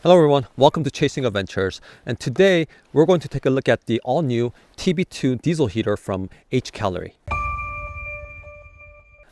Hello everyone, welcome to Chasing Adventures, and today we're going to take a look at the all-new TB2 Diesel Heater from Hcalory.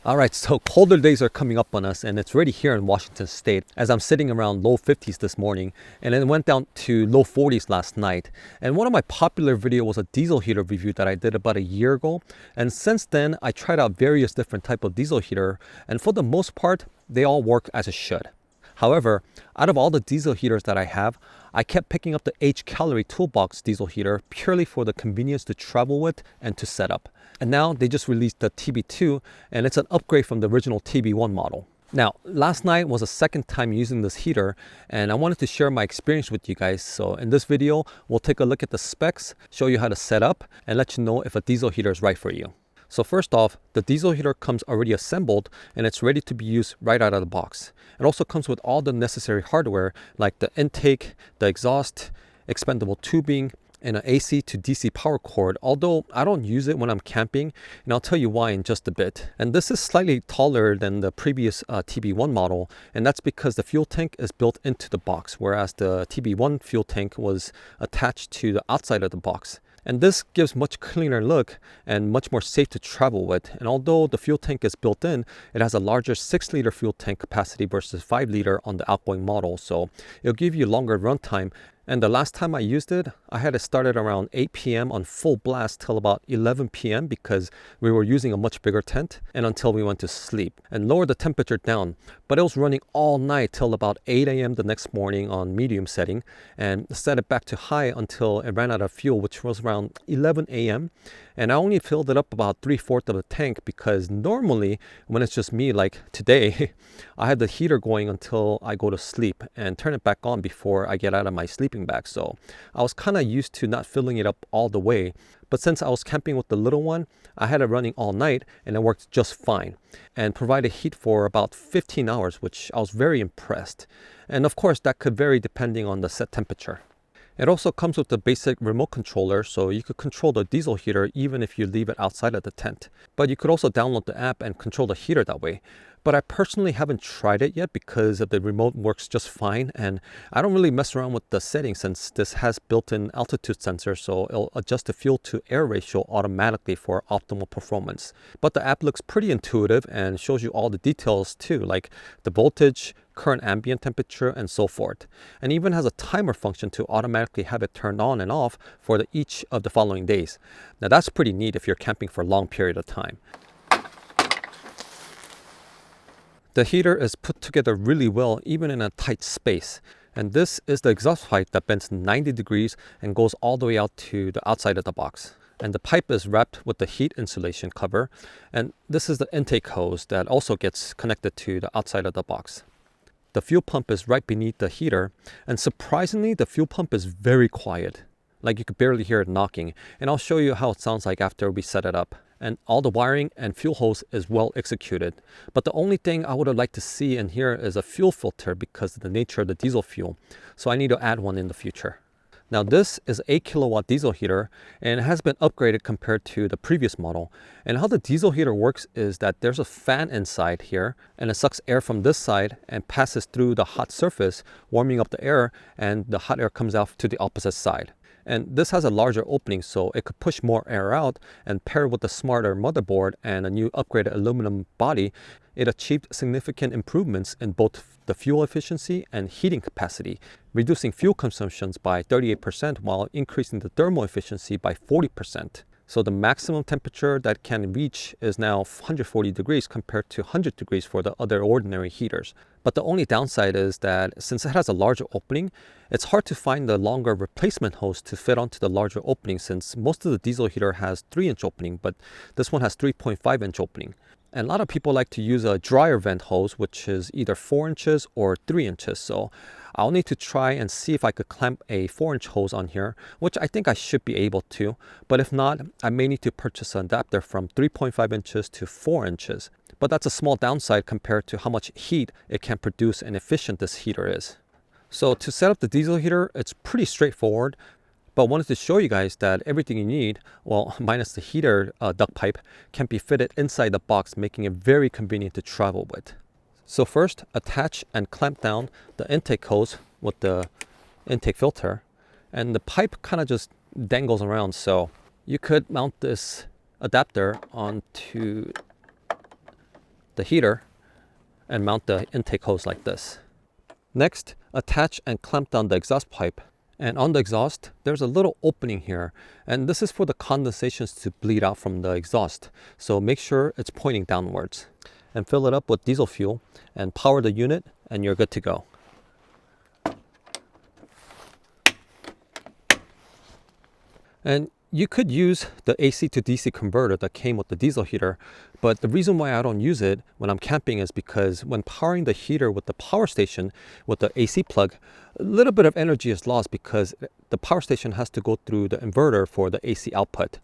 Alright, so colder days are coming up on us, and it's already here in Washington State as I'm sitting around low 50s this morning, and then it went down to low 40s last night. And one of my popular videos was a diesel heater review that I did about a year ago, and since then I tried out various different type of diesel heater, and for the most part they all work as it should. However, out of all the diesel heaters that I have, I kept picking up the Hcalory Toolbox diesel heater purely for the convenience to travel with and to set up. And now they just released the TB2, and it's an upgrade from the original TB1 model. Now, last night was the second time using this heater, and I wanted to share my experience with you guys. So in this video, we'll take a look at the specs, show you how to set up, and let you know if a diesel heater is right for you. So first off, the diesel heater comes already assembled and it's ready to be used right out of the box. It also comes with all the necessary hardware like the intake, the exhaust, expendable tubing, and an AC to DC power cord, although I don't use it when I'm camping, and I'll tell you why in just a bit. And this is slightly taller than the previous TB1 model, and that's because the fuel tank is built into the box, whereas the TB1 fuel tank was attached to the outside of the box. And this gives much cleaner look and much more safe to travel with. And although the fuel tank is built in, it has a larger 6-liter fuel tank capacity versus 5-liter on the outgoing model. So it'll give you longer runtime. And the last time I used it, I had it started around 8 p.m. on full blast till about 11 p.m. because we were using a much bigger tent and until we went to sleep and lower the temperature down. But it was running all night till about 8 a.m. the next morning on medium setting and set it back to high until it ran out of fuel, which was around 11 a.m. And I only filled it up about 3/4 of the tank because normally when it's just me like today, I had the heater going until I go to sleep and turn it back on before I get out of my sleeping bag. So I was kind of used to not filling it up all the way. But since I was camping with the little one, I had it running all night and it worked just fine and provided heat for about 15 hours, which I was very impressed. And of course, that could vary depending on the set temperature. It also comes with the basic remote controller, so you could control the diesel heater even if you leave it outside of the tent. But you could also download the app and control the heater that way. But I personally haven't tried it yet because the remote works just fine, and I don't really mess around with the settings since this has built-in altitude sensor, so it'll adjust the fuel to air ratio automatically for optimal performance. But the app looks pretty intuitive and shows you all the details too, like the voltage, current ambient temperature, and so forth. And even has a timer function to automatically have it turned on and off for each of the following days. Now that's pretty neat if you're camping for a long period of time. The heater is put together really well even in a tight space. And this is the exhaust pipe that bends 90 degrees and goes all the way out to the outside of the box. And the pipe is wrapped with the heat insulation cover. And this is the intake hose that also gets connected to the outside of the box. The fuel pump is right beneath the heater, and surprisingly the fuel pump is very quiet. Like you could barely hear it knocking, and I'll show you how it sounds like after we set it up. And all the wiring and fuel hose is well executed. But the only thing I would have liked to see in here is a fuel filter because of the nature of the diesel fuel. So I need to add one in the future. Now this is a 8-kilowatt diesel heater and it has been upgraded compared to the previous model. And how the diesel heater works is that there's a fan inside here and it sucks air from this side and passes through the hot surface, warming up the air, and the hot air comes out to the opposite side. And this has a larger opening so it could push more air out, and paired with a smarter motherboard and a new upgraded aluminum body, it achieved significant improvements in both the fuel efficiency and heating capacity, reducing fuel consumptions by 38% while increasing the thermal efficiency by 40%. So the maximum temperature that can reach is now 140 degrees compared to 100 degrees for the other ordinary heaters. But the only downside is that since it has a larger opening, it's hard to find the longer replacement hose to fit onto the larger opening since most of the diesel heater has 3-inch opening, but this one has 3.5-inch opening. And a lot of people like to use a dryer vent hose, which is either 4 inches or 3 inches. So I'll need to try and see if I could clamp a 4-inch hose on here, which I think I should be able to. But if not, I may need to purchase an adapter from 3.5 inches to 4 inches. But that's a small downside compared to how much heat it can produce and efficient this heater is. So to set up the diesel heater, it's pretty straightforward. But wanted to show you guys that everything you need, well, minus the heater duct pipe, can be fitted inside the box, making it very convenient to travel with. So first, attach and clamp down the intake hose with the intake filter, and the pipe kind of just dangles around. So you could mount this adapter onto the heater and mount the intake hose like this. Next, attach and clamp down the exhaust pipe. And on the exhaust, there's a little opening here, and this is for the condensations to bleed out from the exhaust. So make sure it's pointing downwards. And fill it up with diesel fuel and power the unit, and you're good to go. And you could use the AC to DC converter that came with the diesel heater, but the reason why I don't use it when I'm camping is because when powering the heater with the power station with the AC plug, a little bit of energy is lost because the power station has to go through the inverter for the AC output.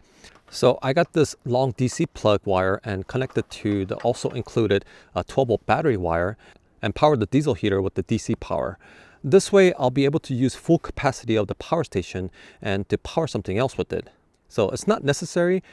So I got this long DC plug wire and connected to the also included 12-volt battery wire and powered the diesel heater with the DC power. This way, I'll be able to use full capacity of the power station and to power something else with it. So it's not necessary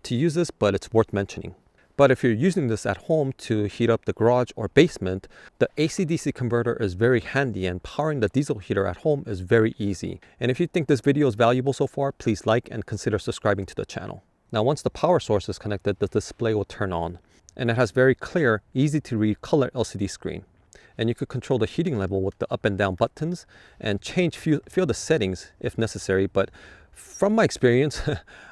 to use this, but it's worth mentioning. But if you're using this at home to heat up the garage or basement, the AC-DC converter is very handy, and powering the diesel heater at home is very easy. And if you think this video is valuable so far, please like and consider subscribing to the channel. Now, once the power source is connected, the display will turn on, and it has very clear, easy to read color LCD screen. And you could control the heating level with the up and down buttons and change few of the settings if necessary. But from my experience,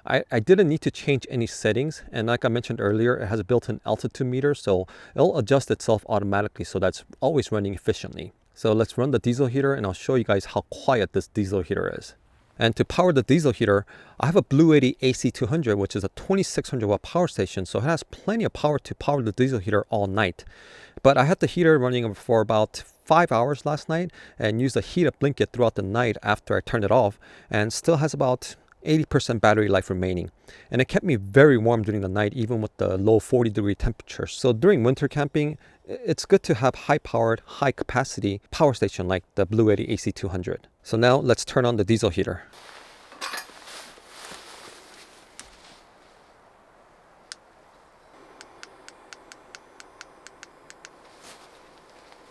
I didn't need to change any settings. And like I mentioned earlier, it has a built-in altitude meter, so it'll adjust itself automatically, so that's always running efficiently. So let's run the diesel heater and I'll show you guys how quiet this diesel heater is. And to power the diesel heater, I have a Bluetti AC200, which is a 2600 watt power station, so it has plenty of power to power the diesel heater all night. But I had the heater running for about 5 hours last night and used a heat-up blanket throughout the night after I turned it off, and still has about 80% battery life remaining. And it kept me very warm during the night, even with the low 40-degree temperatures. So during winter camping, it's good to have high-powered, high-capacity power station like the Bluetti AC200. So now let's turn on the diesel heater.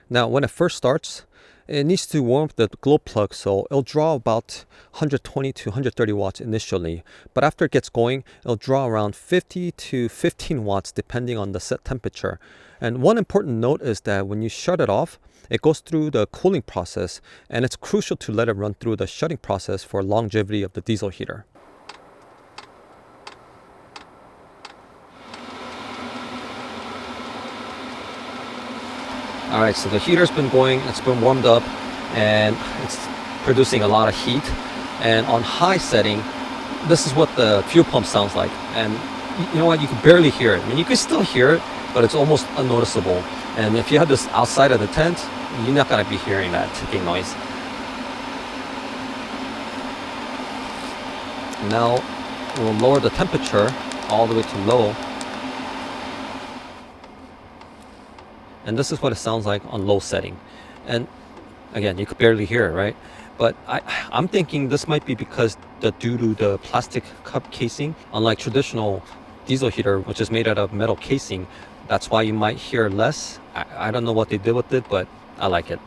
Now, when it first starts, it needs to warm up the glow plug, so it'll draw about 120 to 130 watts initially. But after it gets going, it'll draw around 50 to 15 watts depending on the set temperature. And one important note is that when you shut it off, it goes through the cooling process, and it's crucial to let it run through the shutting process for longevity of the diesel heater. All right, so the heater's been going, it's been warmed up, and it's producing a lot of heat. And on high setting, this is what the fuel pump sounds like. And you know what, you can barely hear it. I mean, you can still hear it, but it's almost unnoticeable. And if you have this outside of the tent, you're not gonna be hearing that ticking noise. Now, we'll lower the temperature all the way to low. And this is what it sounds like on low setting. And again, you could barely hear it, right? But I'm thinking this might be because due to the plastic cup casing, unlike traditional diesel heater, which is made out of metal casing, that's why you might hear less. I don't know what they did with it, but I like it.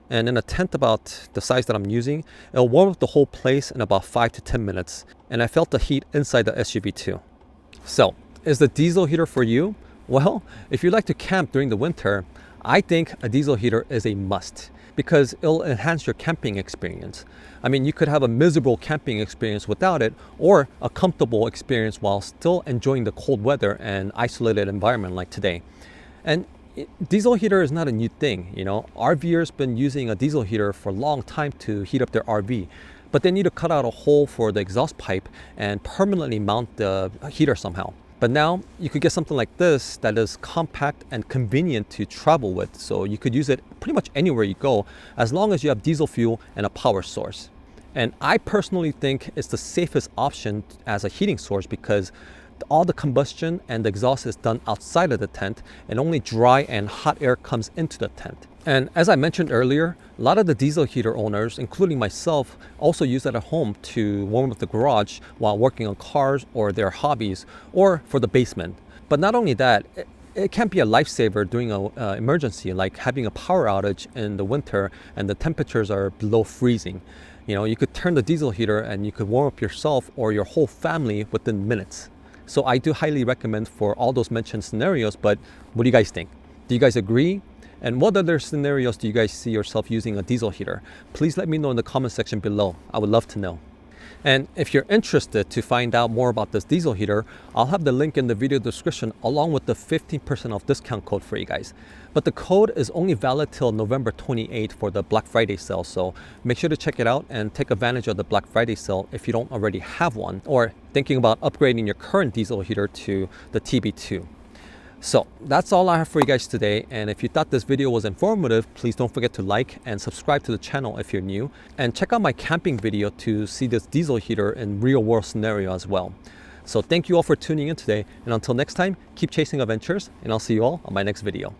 And in a tent about the size that I'm using, it'll warm up the whole place in about 5 to 10 minutes. And I felt the heat inside the SUV too. So, is the diesel heater for you? Well, if you like to camp during the winter, I think a diesel heater is a must because it'll enhance your camping experience. I mean, you could have a miserable camping experience without it, or a comfortable experience while still enjoying the cold weather and isolated environment like today. And diesel heater is not a new thing, you know. RVers been using a diesel heater for a long time to heat up their RV, but they need to cut out a hole for the exhaust pipe and permanently mount the heater somehow. But now you could get something like this that is compact and convenient to travel with. So you could use it pretty much anywhere you go, as long as you have diesel fuel and a power source. And I personally think it's the safest option as a heating source because all the combustion and the exhaust is done outside of the tent, and only dry and hot air comes into the tent. And as I mentioned earlier, a lot of the diesel heater owners, including myself, also use it at home to warm up the garage while working on cars or their hobbies, or for the basement. But not only that, it can be a lifesaver during an emergency, like having a power outage in the winter and the temperatures are below freezing. You know, you could turn the diesel heater and you could warm up yourself or your whole family within minutes. So I do highly recommend for all those mentioned scenarios, but what do you guys think? Do you guys agree? And what other scenarios do you guys see yourself using a diesel heater? Please let me know in the comment section below. I would love to know. And if you're interested to find out more about this diesel heater, I'll have the link in the video description along with the 15% off discount code for you guys. But the code is only valid till November 28th for the Black Friday sale, so make sure to check it out and take advantage of the Black Friday sale if you don't already have one or thinking about upgrading your current diesel heater to the TB2. So that's all I have for you guys today, and if you thought this video was informative, please don't forget to like and subscribe to the channel if you're new, and check out my camping video to see this diesel heater in real world scenario as well. So thank you all for tuning in today, and until next time, keep chasing adventures, and I'll see you all on my next video.